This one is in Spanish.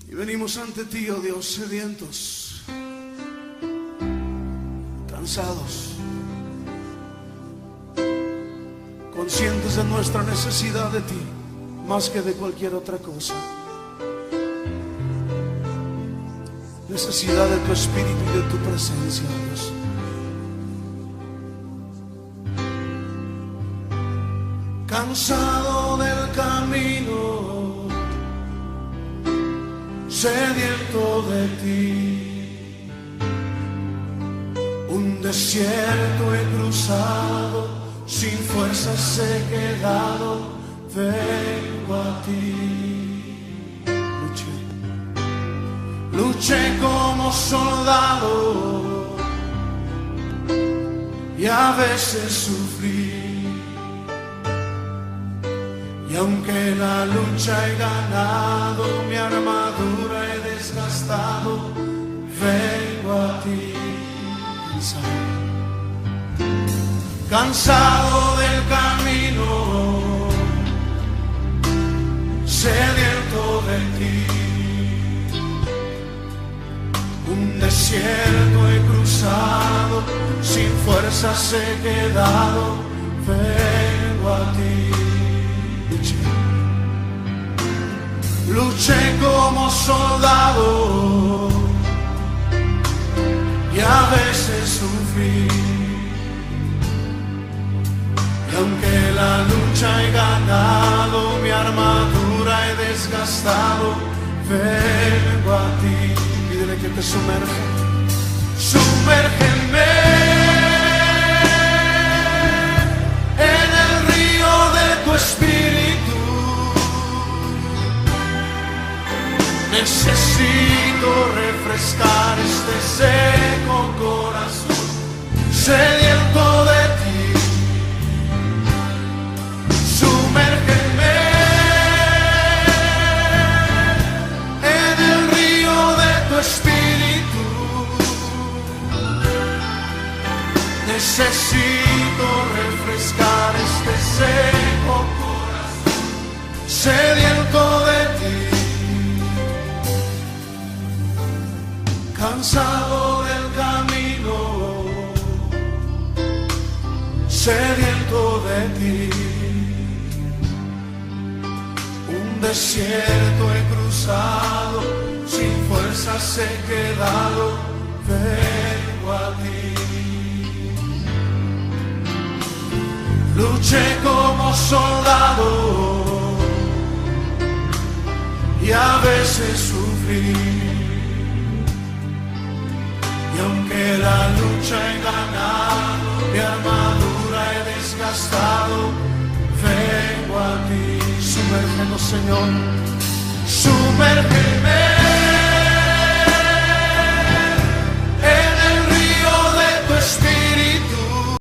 Y venimos ante ti, oh Dios, sedientos, cansados, conscientes de nuestra necesidad de ti, más que de cualquier otra cosa. Necesidad de tu espíritu y de tu presencia, Dios. Cansado del camino, sediento de ti, un desierto he cruzado, sin fuerzas he quedado, vengo a ti. Luché como soldado y a veces sufrí. Y aunque la lucha he ganado, mi armadura he desgastado, vengo a ti. Cansado del camino, sediento de ti, un desierto he cruzado, sin fuerzas he quedado, vengo a ti. Luché como soldado y a veces sufrí. Y aunque la lucha he ganado, mi armadura he desgastado, vengo a ti. Pídele que te sumerja. Sumérgeme en el río de tu espíritu. Necesito refrescar este seco corazón, sediento de ti. Sumérgeme en el río de tu espíritu. Necesito refrescar este seco corazón, sediento de ti. Cansado del camino, sediento de ti, un desierto he cruzado, sin fuerzas he quedado, vengo a ti. Luché como soldado y a veces sufrí. Y aunque la lucha he ganado, mi armadura he desgastado, vengo a ti. Sumérgenos, Señor, sumérgeme